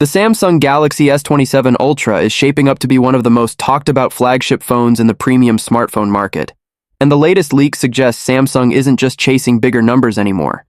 The Samsung Galaxy S27 Ultra is shaping up to be one of the most talked about flagship phones in the premium smartphone market. And the latest leak suggests Samsung isn't just chasing bigger numbers anymore.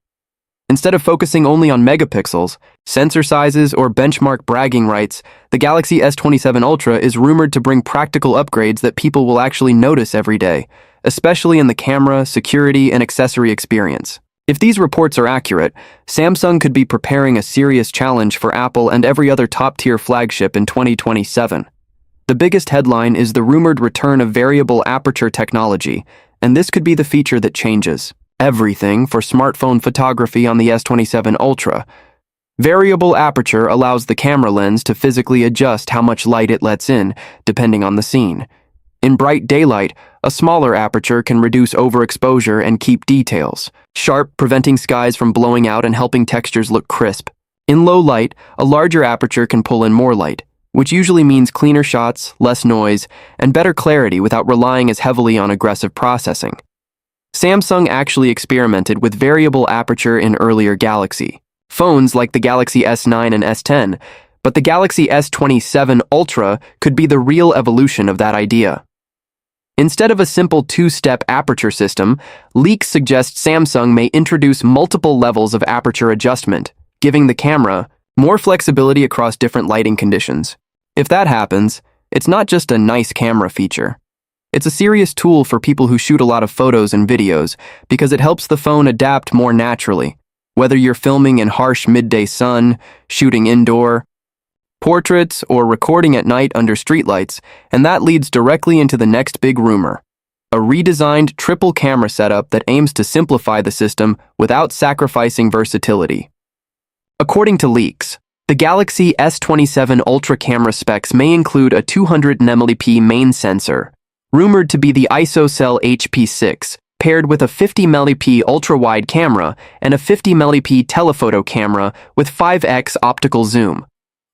Instead of focusing only on megapixels, sensor sizes, or benchmark bragging rights, the Galaxy S27 Ultra is rumored to bring practical upgrades that people will actually notice every day, especially in the camera, security, and accessory experience. If these reports are accurate, Samsung could be preparing a serious challenge for Apple and every other top-tier flagship in 2027. The biggest headline is the rumored return of variable aperture technology, and this could be the feature that changes everything for smartphone photography on the S27 Ultra. Variable aperture allows the camera lens to physically adjust how much light it lets in, depending on the scene. In bright daylight, a smaller aperture can reduce overexposure and keep details sharp, preventing skies from blowing out and helping textures look crisp. In low light, a larger aperture can pull in more light, which usually means cleaner shots, less noise, and better clarity without relying as heavily on aggressive processing. Samsung actually experimented with variable aperture in earlier Galaxy phones like the Galaxy S9 and S10, but the Galaxy S27 Ultra could be the real evolution of that idea. Instead of a simple two-step aperture system, leaks suggest Samsung may introduce multiple levels of aperture adjustment, giving the camera more flexibility across different lighting conditions. If that happens, it's not just a nice camera feature. It's a serious tool for people who shoot a lot of photos and videos because it helps the phone adapt more naturally, whether you're filming in harsh midday sun, shooting indoor, portraits, or recording at night under streetlights, and that leads directly into the next big rumor: a redesigned triple camera setup that aims to simplify the system without sacrificing versatility. According to leaks, the Galaxy S27 Ultra camera specs may include a 200mp main sensor, rumored to be the ISOCELL HP6, paired with a 50mp ultra-wide camera and a 50mp telephoto camera with 5x optical zoom.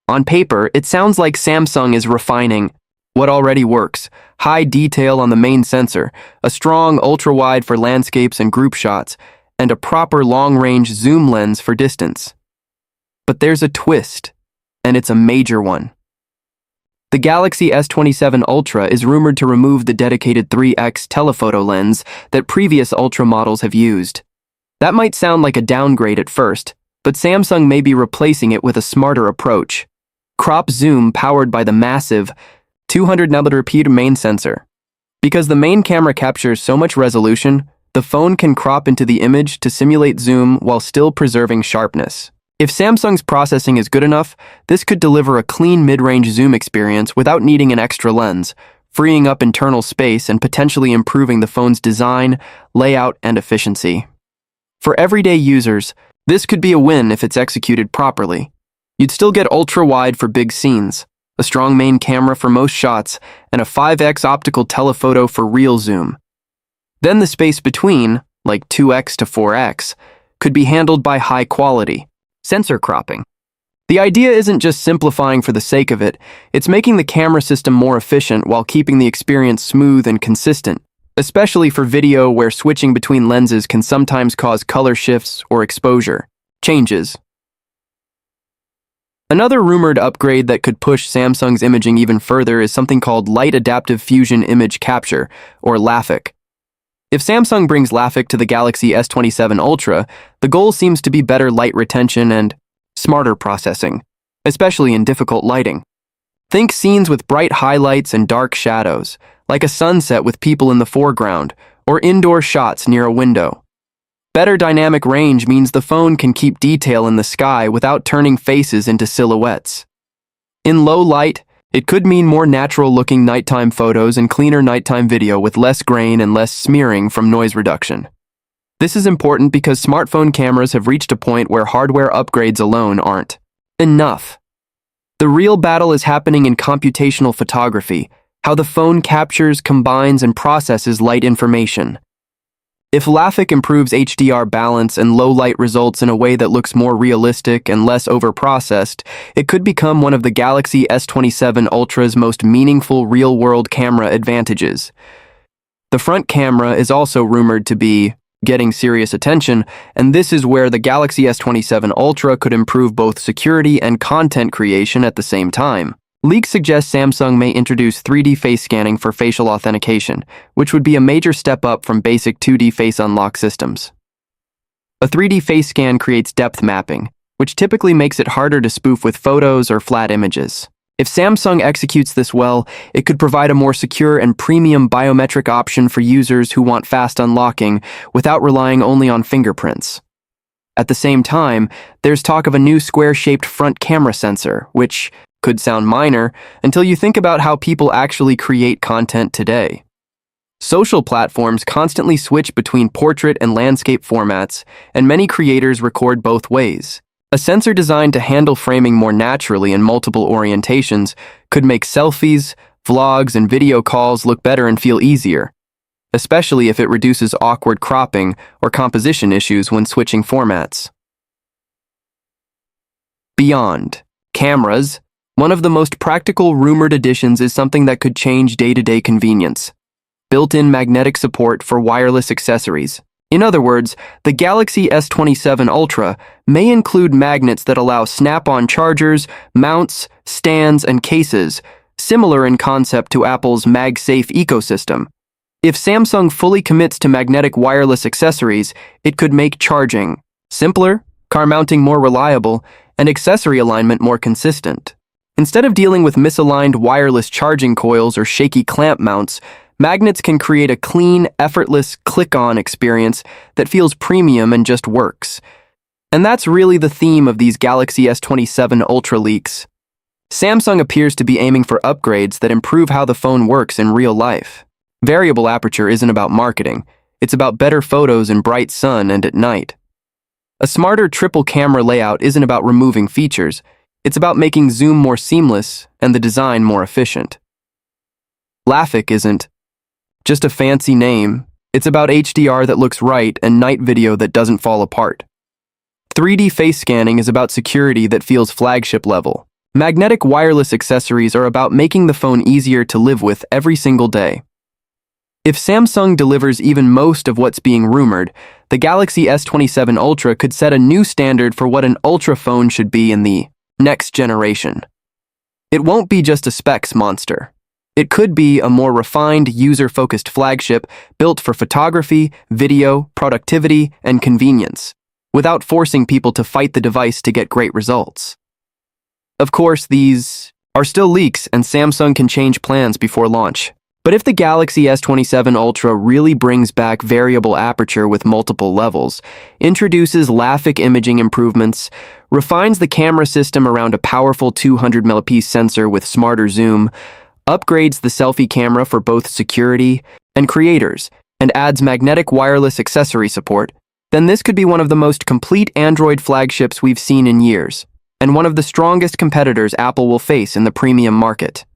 On paper, it sounds like Samsung is refining what already works: high detail on the main sensor, a strong ultra-wide for landscapes and group shots, and a proper long-range zoom lens for distance. But there's a twist, and it's a major one. The Galaxy S27 Ultra is rumored to remove the dedicated 3x telephoto lens that previous Ultra models have used. That might sound like a downgrade at first, but Samsung may be replacing it with a smarter approach: crop zoom powered by the massive 200mp main sensor. Because the main camera captures so much resolution, the phone can crop into the image to simulate zoom while still preserving sharpness. If Samsung's processing is good enough, this could deliver a clean mid-range zoom experience without needing an extra lens, freeing up internal space and potentially improving the phone's design, layout, and efficiency. For everyday users, this could be a win if it's executed properly. You'd still get ultra-wide for big scenes, a strong main camera for most shots, and a 5x optical telephoto for real zoom. Then the space between, like 2x to 4x, could be handled by high-quality sensor cropping. The idea isn't just simplifying for the sake of it, it's making the camera system more efficient while keeping the experience smooth and consistent, especially for video where switching between lenses can sometimes cause color shifts or exposure changes. Another rumored upgrade that could push Samsung's imaging even further is something called Light Adaptive Fusion Image Capture, or LAFIC. If Samsung brings LAFIC to the Galaxy S27 Ultra, the goal seems to be better light retention and smarter processing, especially in difficult lighting. Think scenes with bright highlights and dark shadows, like a sunset with people in the foreground, or indoor shots near a window. Better dynamic range means the phone can keep detail in the sky without turning faces into silhouettes. In low light, it could mean more natural-looking nighttime photos and cleaner nighttime video with less grain and less smearing from noise reduction. This is important because smartphone cameras have reached a point where hardware upgrades alone aren't enough. The real battle is happening in computational photography, how the phone captures, combines, and processes light information. If LAFIC improves HDR balance and low light results in a way that looks more realistic and less overprocessed, it could become one of the Galaxy S27 Ultra's most meaningful real-world camera advantages. The front camera is also rumored to be getting serious attention, and this is where the Galaxy S27 Ultra could improve both security and content creation at the same time. Leaks suggest Samsung may introduce 3D face scanning for facial authentication, which would be a major step up from basic 2D face unlock systems. A 3D face scan creates depth mapping, which typically makes it harder to spoof with photos or flat images. If Samsung executes this well, it could provide a more secure and premium biometric option for users who want fast unlocking without relying only on fingerprints. At the same time, there's talk of a new square-shaped front camera sensor, which could sound minor until you think about how people actually create content today. Social platforms constantly switch between portrait and landscape formats, and many creators record both ways. A sensor designed to handle framing more naturally in multiple orientations could make selfies, vlogs, and video calls look better and feel easier, especially if it reduces awkward cropping or composition issues when switching formats. Beyond cameras, one of the most practical rumored additions is something that could change day-to-day convenience: built-in magnetic support for wireless accessories. In other words, the Galaxy S27 Ultra may include magnets that allow snap-on chargers, mounts, stands, and cases, similar in concept to Apple's MagSafe ecosystem. If Samsung fully commits to magnetic wireless accessories, it could make charging simpler, car mounting more reliable, and accessory alignment more consistent. Instead of dealing with misaligned wireless charging coils or shaky clamp mounts, magnets can create a clean, effortless click-on experience that feels premium and just works. And that's really the theme of these Galaxy S27 Ultra leaks. Samsung appears to be aiming for upgrades that improve how the phone works in real life. Variable aperture isn't about marketing, it's about better photos in bright sun and at night. A smarter triple camera layout isn't about removing features, it's about making zoom more seamless and the design more efficient. LAFIC isn't just a fancy name, it's about HDR that looks right and night video that doesn't fall apart. 3D face scanning is about security that feels flagship level. Magnetic wireless accessories are about making the phone easier to live with every single day. If Samsung delivers even most of what's being rumored, the Galaxy S27 Ultra could set a new standard for what an Ultra phone should be in the next generation. It won't be just a specs monster. It could be a more refined, user-focused flagship built for photography, video, productivity, and convenience, without forcing people to fight the device to get great results. Of course, these are still leaks and Samsung can change plans before launch. But if the Galaxy S27 Ultra really brings back variable aperture with multiple levels, introduces LAFIC imaging improvements, refines the camera system around a powerful 200-megapixel sensor with smarter zoom, upgrades the selfie camera for both security and creators, and adds magnetic wireless accessory support, then this could be one of the most complete Android flagships we've seen in years, and one of the strongest competitors Apple will face in the premium market.